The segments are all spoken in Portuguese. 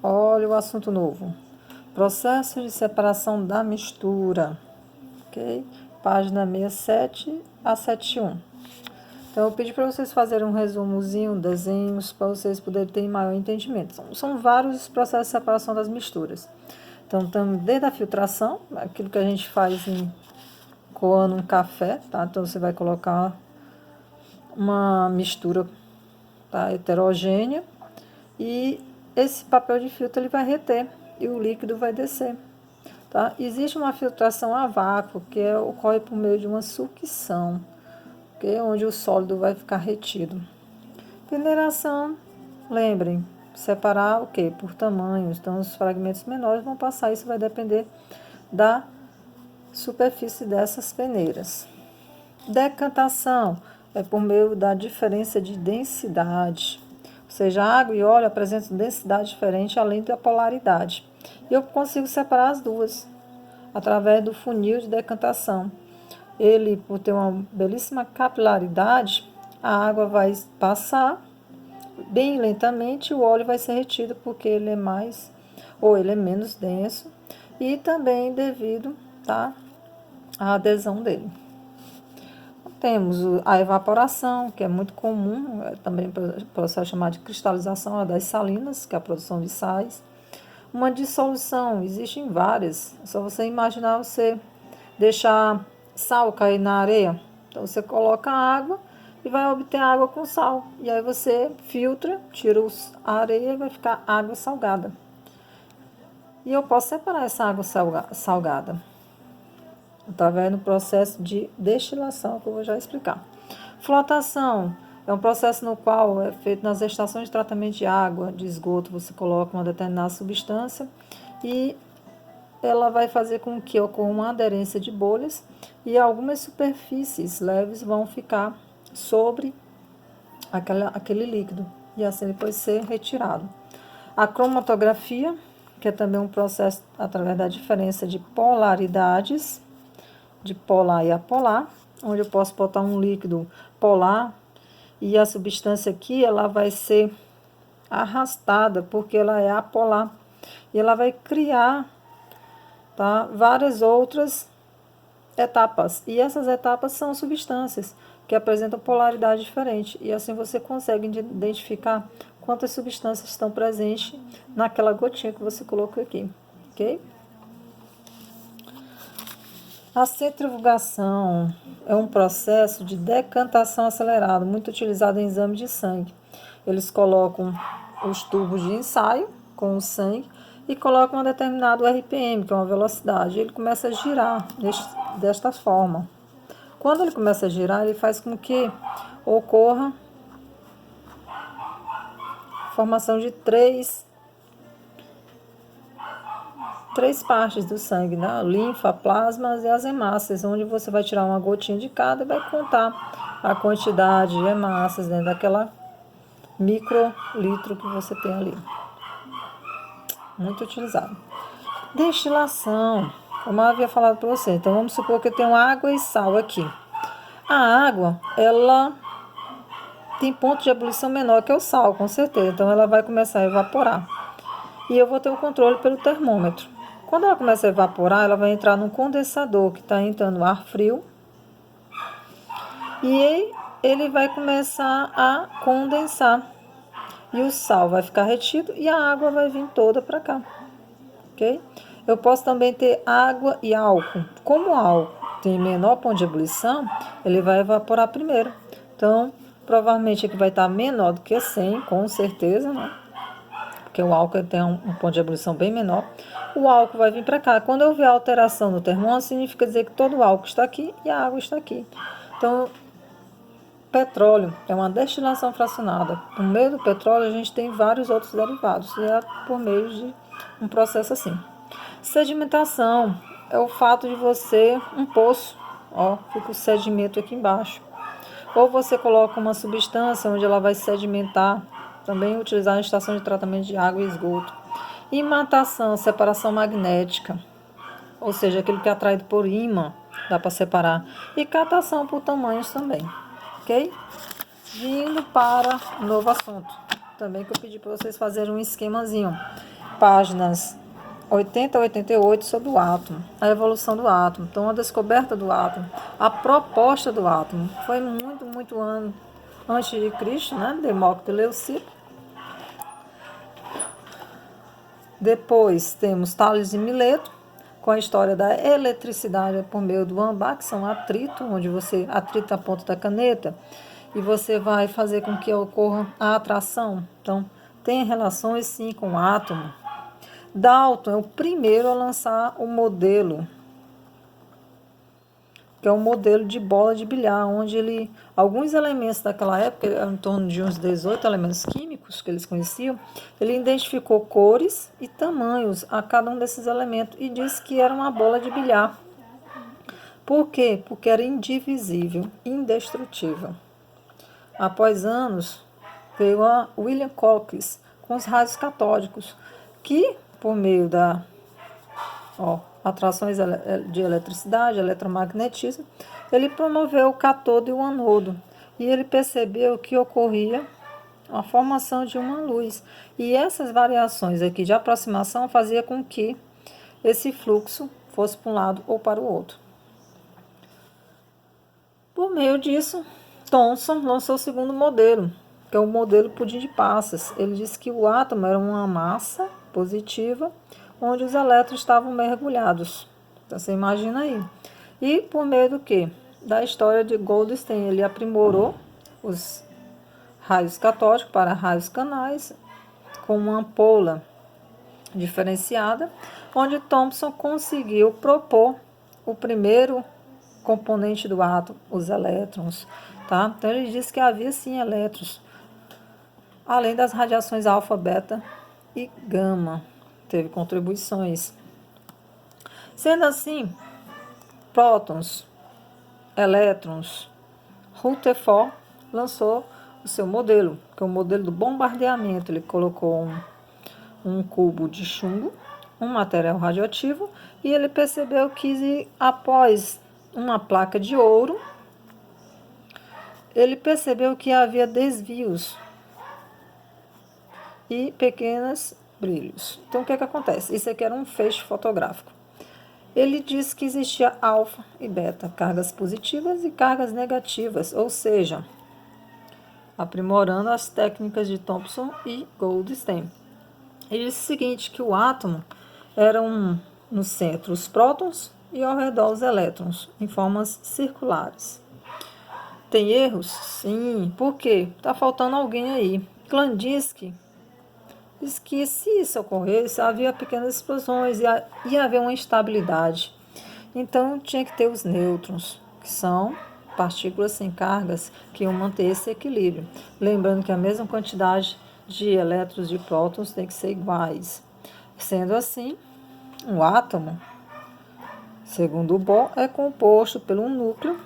Olha o assunto novo. Processo de separação da mistura. Ok? Página 67 a 71. Então, eu pedi para vocês fazerem um resumozinho, desenhos, para vocês poderem ter maior entendimento. São vários processos de separação das misturas. Então, desde a filtração, aquilo que a gente faz coando um café, tá? Então, você vai colocar uma mistura, tá, heterogênea, e esse papel de filtro ele vai reter e o líquido vai descer. Tá? Existe uma filtração a vácuo, que ocorre por meio de uma sucção, okay? Onde o sólido vai ficar retido. Peneiração, lembrem, separar o quê? Por tamanhos. Então, os fragmentos menores vão passar, isso vai depender da superfície dessas peneiras. Decantação é por meio da diferença de densidade. Ou seja, água e óleo apresentam densidade diferente além da polaridade. E eu consigo separar as duas através do funil de decantação. Ele, por ter uma belíssima capilaridade, a água vai passar bem lentamente, o óleo vai ser retido porque ele é menos denso, e também devido, tá, à adesão dele. Temos a evaporação, que é muito comum, também o processo chamado de cristalização das salinas, que é a produção de sais. Uma dissolução, existem várias, é só você imaginar você deixar sal cair na areia. Então você coloca água e vai obter água com sal. E aí você filtra, tira a areia e vai ficar água salgada. E eu posso separar essa água salgada através do processo de destilação, que eu vou já explicar. Flotação é um processo no qual é feito nas estações de tratamento de água, de esgoto, você coloca uma determinada substância e ela vai fazer com que ocorra uma aderência de bolhas e algumas superfícies leves vão ficar sobre aquele líquido e assim ele pode ser retirado. A cromatografia, que é também um processo através da diferença de polaridades, de polar e apolar, onde eu posso botar um líquido polar e a substância aqui ela vai ser arrastada porque ela é apolar e ela vai criar, tá, várias outras etapas, e essas etapas são substâncias que apresentam polaridade diferente, e assim você consegue identificar quantas substâncias estão presentes naquela gotinha que você colocou aqui, ok? A centrifugação é um processo de decantação acelerado, muito utilizado em exame de sangue. Eles colocam os tubos de ensaio com o sangue e colocam um determinado RPM, que é uma velocidade. Ele começa a girar desta forma. Quando ele começa a girar, ele faz com que ocorra a formação de três partes do sangue, né? Linfa, plasmas e as hemácias, onde você vai tirar uma gotinha de cada e vai contar a quantidade de hemácias dentro daquela microlitro que você tem ali. Muito utilizado. Destilação, como eu havia falado para você. Então, vamos supor que eu tenho água e sal aqui. A água, ela tem ponto de ebulição menor que o sal, com certeza. Então, ela vai começar a evaporar. E eu vou ter o controle pelo termômetro. Quando ela começa a evaporar, ela vai entrar num condensador que está entrando ar frio. E ele vai começar a condensar. E o sal vai ficar retido e a água vai vir toda para cá. Ok? Eu posso também ter água e álcool. Como o álcool tem menor ponto de ebulição, ele vai evaporar primeiro. Então, provavelmente aqui vai estar menor do que 100, com certeza, né? Porque o álcool tem um ponto de ebulição bem menor. O álcool vai vir para cá. Quando eu ver a alteração no termômetro, significa dizer que todo o álcool está aqui e a água está aqui. Então, petróleo é uma destilação fracionada. No meio do petróleo, a gente tem vários outros derivados, e é por meio de um processo assim. Sedimentação é o fato de você, um poço, ó, fica o sedimento aqui embaixo. Ou você coloca uma substância onde ela vai sedimentar, também utilizar em estação de tratamento de água e esgoto. Imatação, separação magnética, ou seja, aquilo que é atraído por ímã, dá para separar. E catação por tamanhos também, ok? Vindo para um novo assunto, também que eu pedi para vocês fazerem um esquemazinho. páginas 80 a 88 sobre o átomo, a evolução do átomo. Então, a descoberta do átomo, a proposta do átomo. Foi muito ano antes de Cristo, né? Demócrito e Leucipo. Depois temos Tales de Mileto, com a história da eletricidade por meio do âmbar, que são atrito, onde você atrita a ponta da caneta e você vai fazer com que ocorra a atração. Então, tem relações sim com o átomo. Dalton é o primeiro a lançar o modelo, que é um modelo de bola de bilhar, onde alguns elementos daquela época, em torno de uns 18 elementos químicos que eles conheciam, ele identificou cores e tamanhos a cada um desses elementos e disse que era uma bola de bilhar. Por quê? Porque era indivisível, indestrutível. Após anos, veio a William Crookes com os raios catódicos, que, por meio da atrações de eletricidade, eletromagnetismo, ele promoveu o cátodo e o anodo. E ele percebeu que ocorria a formação de uma luz. E essas variações aqui de aproximação fazia com que esse fluxo fosse para um lado ou para o outro. Por meio disso, Thomson lançou o segundo modelo, que é o modelo pudim de passas. Ele disse que o átomo era uma massa positiva, onde os elétrons estavam mergulhados. Então, você imagina aí. E por meio do quê? Da história de Goldstein, ele aprimorou os raios catódicos para raios canais, com uma ampola diferenciada, onde Thomson conseguiu propor o primeiro componente do átomo, os elétrons. Tá? Então, ele disse que havia sim elétrons, além das radiações alfa, beta e gama. Teve contribuições. Sendo assim, prótons, elétrons, Rutherford lançou o seu modelo, que é o modelo do bombardeamento. Ele colocou um cubo de chumbo, um material radioativo, e ele percebeu que após uma placa de ouro, ele percebeu que havia desvios e pequenos brilhos. Então, o que acontece? Isso aqui era um feixe fotográfico. Ele disse que existia alfa e beta, cargas positivas e cargas negativas, ou seja, aprimorando as técnicas de Thomson e Goldstein. Ele disse o seguinte, que o átomo era no centro os prótons e ao redor os elétrons, em formas circulares. Tem erros? Sim. Por quê? Está faltando alguém aí. Klandinski diz que se isso ocorresse, havia pequenas explosões e ia haver uma instabilidade. Então, tinha que ter os nêutrons, que são partículas sem cargas, que iam manter esse equilíbrio. Lembrando que a mesma quantidade de elétrons e de prótons tem que ser iguais. Sendo assim, o átomo, segundo Bohr, é composto por um núcleo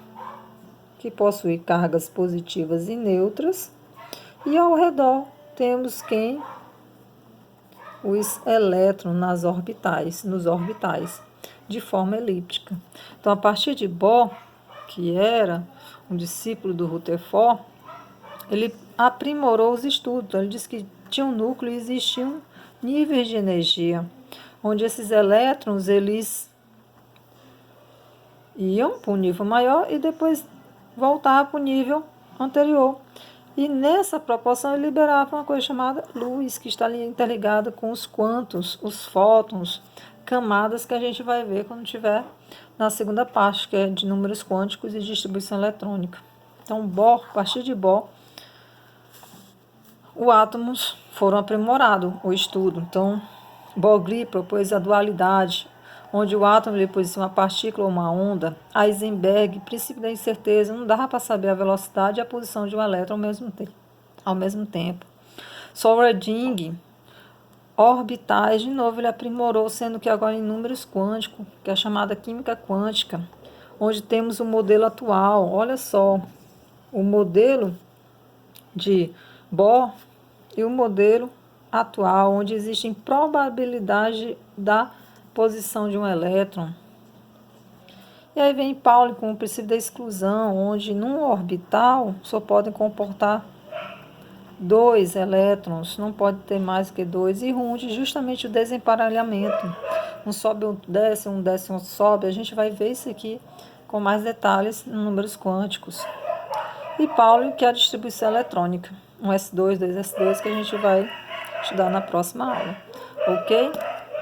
que possui cargas positivas e neutras, e ao redor temos quem? Os elétrons nos orbitais, de forma elíptica. Então, a partir de Bohr, que era um discípulo do Rutherford, ele aprimorou os estudos. Ele disse que tinha um núcleo e existiam níveis de energia, onde esses elétrons eles iam para um nível maior e depois voltavam para o nível anterior. E nessa proporção ele liberava uma coisa chamada luz, que está interligada com os quantos, os fótons, camadas que a gente vai ver quando tiver na segunda parte, que é de números quânticos e distribuição eletrônica. Então, Bohr, a partir de Bohr, os átomos foram aprimorados, o estudo. Então, Broglie propôs a dualidade, onde o átomo ele possui uma partícula ou uma onda. Heisenberg, princípio da incerteza, não dava para saber a velocidade e a posição de um elétron ao mesmo tempo. Soldring, orbitais, de novo ele aprimorou, sendo que agora em números quânticos, que é a chamada química quântica, onde temos o modelo atual. Olha só, o modelo de Bohr e o modelo atual, onde existem probabilidade da posição de um elétron. E aí vem Pauli com o princípio da exclusão, onde num orbital só podem comportar 2 elétrons, não pode ter mais que 2, e runde justamente o desemparelhamento. Um sobe, um desce, um sobe. A gente vai ver isso aqui com mais detalhes em números quânticos. E Pauli, que é a distribuição eletrônica. Um S2, 2S2, que a gente vai estudar na próxima aula. Ok?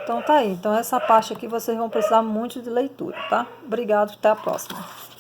Então tá aí. Então essa parte aqui vocês vão precisar muito de leitura, tá? Obrigado, até a próxima.